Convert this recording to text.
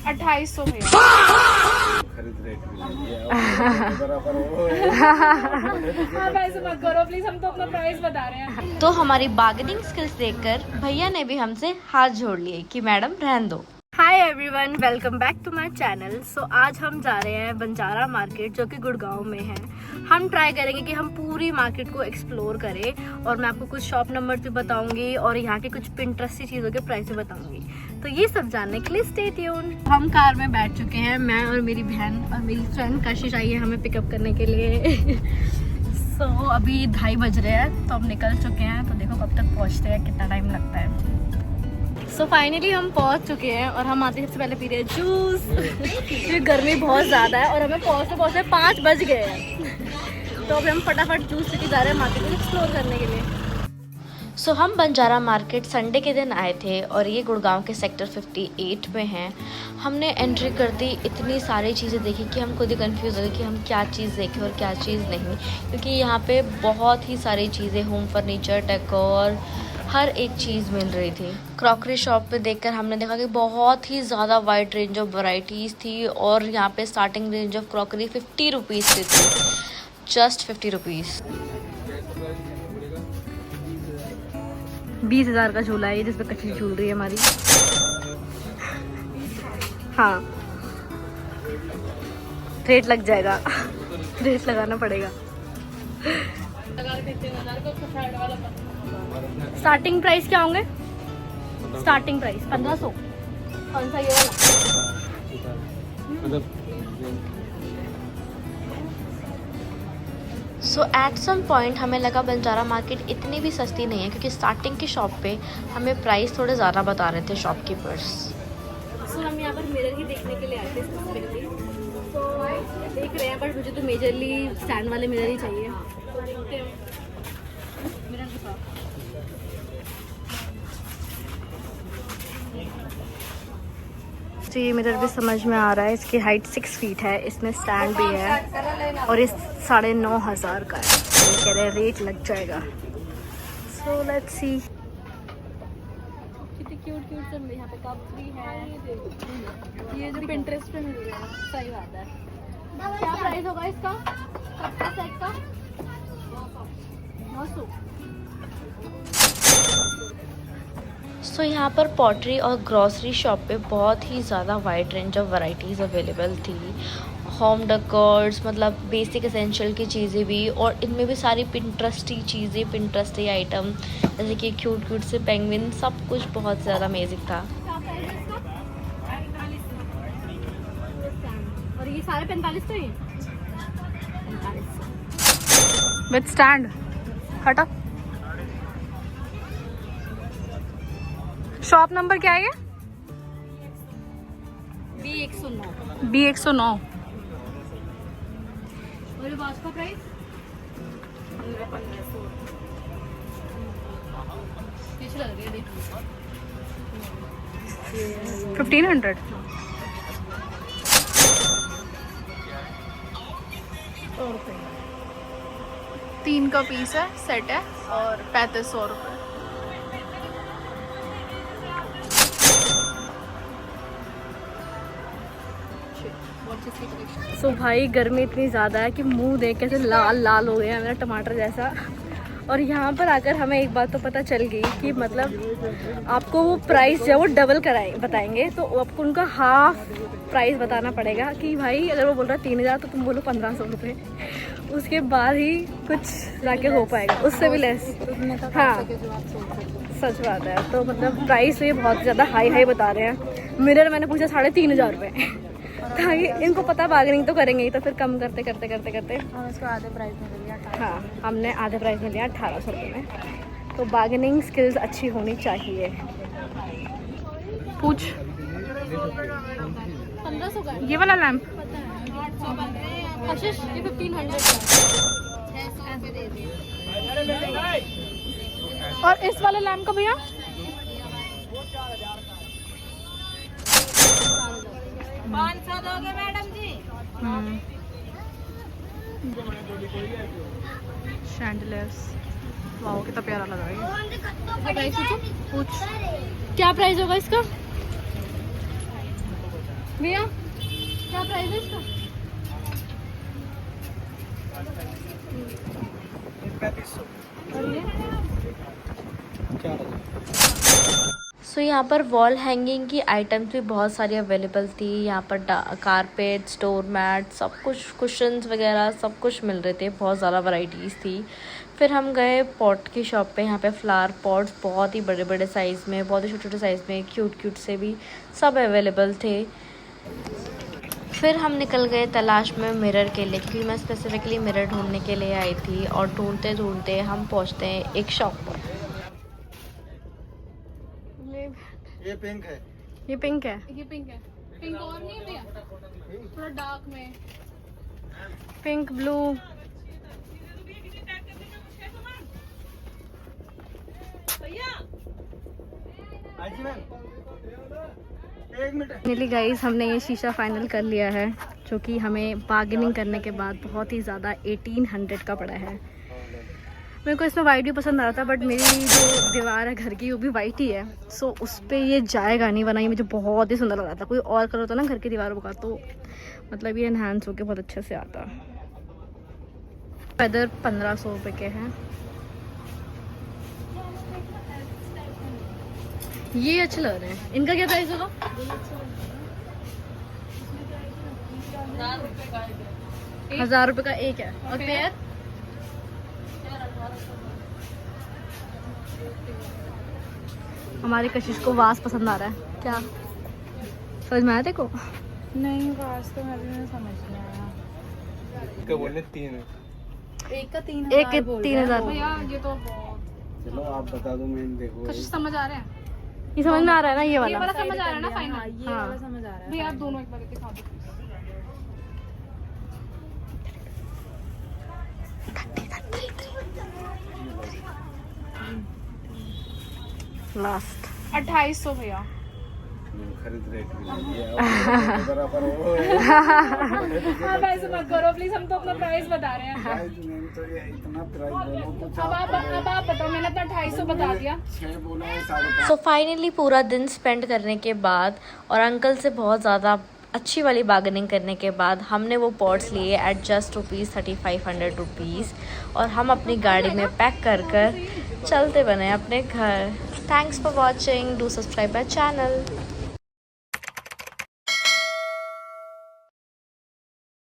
2800 भैया। हाँ वैसे मत करो प्लीज, हम तो अपना प्राइस बता रहे हैं। तो हमारी बार्गेनिंग स्किल्स देखकर भैया ने भी हमसे हाथ जोड़ लिए कि मैडम रहने दो। Hi everyone, welcome back to my channel. So आज हम जा रहे हैं बंजारा मार्केट जो कि गुड़गांव में है। हम ट्राई करेंगे कि हम पूरी मार्केट को एक्सप्लोर करें और मैं आपको कुछ शॉप नंबर भी बताऊंगी और यहाँ के कुछ पिंटरेस्टी चीज़ों के प्राइस भी बताऊंगी। तो ये सब जानने के लिए स्टे ट्यून। हम कार में बैठ चुके हैं, मैं और मेरी बहन और मेरी फ्रेंड कशिश आई है हमें पिकअप करने के लिए। सो अभी 2:30 बज रहे हैं तो हम निकल चुके हैं। तो देखो कब तक पहुँचते हैं, कितना टाइम लगता है। सो फाइनली हम पहुंच चुके हैं और हम आते सबसे पहले पी रहे हैं जूस क्योंकि गर्मी बहुत ज़्यादा है और हमें पहुंचते 5 बज गए हैं। तो अभी हम फटाफट जूस लेके जा रहे हैं मार्केट को एक्सप्लोर करने के लिए। सो हम बंजारा मार्केट संडे के दिन आए थे और ये गुड़गांव के सेक्टर 58 में है। हमने एंट्री कर दी, इतनी सारी चीज़ें देखी कि हम खुद ही कंफ्यूज हो गए कि हम क्या चीज़ देखें और क्या चीज़ नहीं, क्योंकि यहाँ पे बहुत ही सारी चीज़ें, होम फर्नीचर, डेकोर, हर एक चीज़ मिल रही थी। क्रॉकरी शॉप पे देखकर हमने देखा कि बहुत ही ज़्यादा वाइड रेंज ऑफ वैरायटीज़ थी और यहाँ पे starting range of crockery 50 rupees से थी, जस्ट 50 रुपीज़। 20,000 का झूला है ये जिसपे कच्ची झूल रही है हमारी। हाँ रेट लग जाएगा, रेट लगाना पड़ेगा। स्टार्टिंग प्राइस क्या होंगे? Starting price 1500। कौन सा ये वाला? सो एट सम पॉइंट हमें लगा बंजारा मार्केट इतनी भी सस्ती नहीं है, क्योंकि स्टार्टिंग की शॉप पे हमें प्राइस थोड़े ज़्यादा बता रहे थे शॉपकीपर्स। सो हम यहाँ पर मिरर ही देखने के लिए आए थे स्पेसिफिकली। तो देख रहे हैं बट मुझे तो मेजरली स्टैंड वाले मिरर ही चाहिए। तो देखते हैं मिरर के साथ। तो ये मिरर भी समझ में आ रहा है, इसकी हाइट 6 फीट है, इसमें स्टैंड भी है और ये 9,500 का है। ये कह रहे हैं रेट लग जाएगा। So let's see. कितनी क्यूट क्यूट सब यहाँ पे कप भी है, ये जो पिंटरेस्ट पे मिल रहा है। सही बात है। क्या प्राइस होगा इसका कप का सेट का? 900। सो यहाँ पर पॉटरी और ग्रॉसरी शॉप पे बहुत ही ज़्यादा wide range of varieties available थी। होम डेकोर्स, मतलब बेसिक एसेंशियल की चीज़ें भी, और इनमें भी सारी पिंटरेस्टी चीज़ें, पिंटरेस्टी आइटम जैसे कि क्यूट क्यूट से पेंगुइन, सब कुछ बहुत ज़्यादा अमेजिंग था। और ये सारे 45 तो ही विद स्टैंड। हटा। शॉप नंबर क्या है ये? B109। B109। और ये बास का प्राइस 1500। पीछे लग रही है देख। 1500। 100 रुपये 3 का पीस है, सेट है और 3500 रुपये। सो भाई गर्मी इतनी ज़्यादा है कि मुंह देख कैसे लाल लाल हो गया मेरा, टमाटर जैसा। और यहाँ पर आकर हमें एक बात तो पता चल गई कि मतलब आपको वो प्राइस जो है वो डबल बताएंगे, तो आपको उनका हाफ प्राइस बताना पड़ेगा। कि भाई अगर वो बोल रहा है 3,000 तो तुम बोलो 1500 रुपये, उसके बाद ही कुछ जाके हो पाएगा, उससे भी लेस। हाँ सच बात है। तो मतलब प्राइस ये बहुत ज़्यादा हाई बता रहे हैं। मिरर मैंने पूछा 3,500 रुपये, ताकि इनको पता बार्गेनिंग तो करेंगे ही, तो फिर कम करते हम इसको आधे प्राइस में ले लिया। हाँ हमने आधे प्राइस में लिया 1800 रुपये में। तो बार्गेनिंग स्किल्स अच्छी होनी चाहिए। पूछ 1500 का ये वाला लैम्प 800 का है। आशीष ये 1500 का। और इस वाले लैम्प का भैया 500 दोगे मैडम जी? शैंडलियर्स, वाओ कितना प्यारा लग रहा है। प्राइस पूछ क्या प्राइस होगा इसका? भैया क्या प्राइस है इसका? 3500। सो यहाँ पर वॉल हैंगिंग की आइटम्स भी बहुत सारी अवेलेबल थी। यहाँ पर कारपेट, डोर मैट, सब कुछ, कुशन्स वगैरह सब कुछ मिल रहे थे। बहुत ज़्यादा वैरायटीज़ थी। फिर हम गए पॉट की शॉप पे। यहाँ पे फ्लावर पॉट्स बहुत ही बड़े बड़े साइज़ में, बहुत ही छोटे छोटे साइज़ में, क्यूट क्यूट से भी सब अवेलेबल थे। फिर हम निकल गए तलाश में मिरर के लिए, क्योंकि मैं स्पेसिफिकली मिरर ढूंढने के लिए आई थी। और ढूंढते ढूंढते हम पहुँचते हैं एक शॉप पर। ये पिंक है। ये पिंक है। ये पिंक है। पिंक और नहीं है भैया? थोड़ा डार्क में। Pink, blue. एक मिनट। फाइनली गाइस, हमने ये शीशा फाइनल कर लिया है, जो कि हमें बार्गेनिंग करने के बाद बहुत ही ज़्यादा 1800 का पड़ा है। मेरे को इसमें वाइट भी पसंद आ रहा था, बट मेरी जो दीवार है घर की वो भी वाइट ही है। सो उस पर ये जाएगा नहीं, वरना ये मुझे बहुत ही सुंदर लग रहा था। कोई और कलर होता ना घर की दीवारों का, तो मतलब ये एनहांस होकर बहुत अच्छे से आता। फेदर 1500 रुपये के हैं। ये अच्छे लग रहे हैं। इनका क्या प्राइस होगा? 1000 रुपये का एक है। और पेयर हमारी कशिश को वास पसंद आ रहा है। क्या समझ में आया देखो? नहीं, वास तो मैं भी नहीं समझ में आया। क्या बोलने? 3 है। एक का 3000। एक 3000। भैया ये तो बहुत। चलो आप बता दो, मैं देखो। कुछ समझ आ रहे हैं? ये समझ में आ रहा है ना? ये ये वाला वाला समझ आ रहा है ना फाइनल? ये वाला समझ आ रहा है भैया। आप दोनों एक बार दिखा दो। लास्ट 2800 भैया। खरीद रेट भी लगी है बराबर हो। आप ऐसे मत करो प्लीज, हम तो अपना प्राइस बता रहे हैं। तो ये इतना प्राइस बोलो कुछ। अब आप बताओ, मैंने अपना 2800 बता दिया। 6 बोला है, 5.5। सो फाइनली पूरा दिन स्पेंड करने के बाद और अंकल से बहुत ज़्यादा अच्छी वाली बार्गेनिंग करने के बाद हमने वो पॉट्स लिए एट जस्ट ₹3500 रुपीज़। और हम अपनी गाड़ी में पैक कर कर चलते बने अपने घर। Thanks for watching. Do subscribe my channel.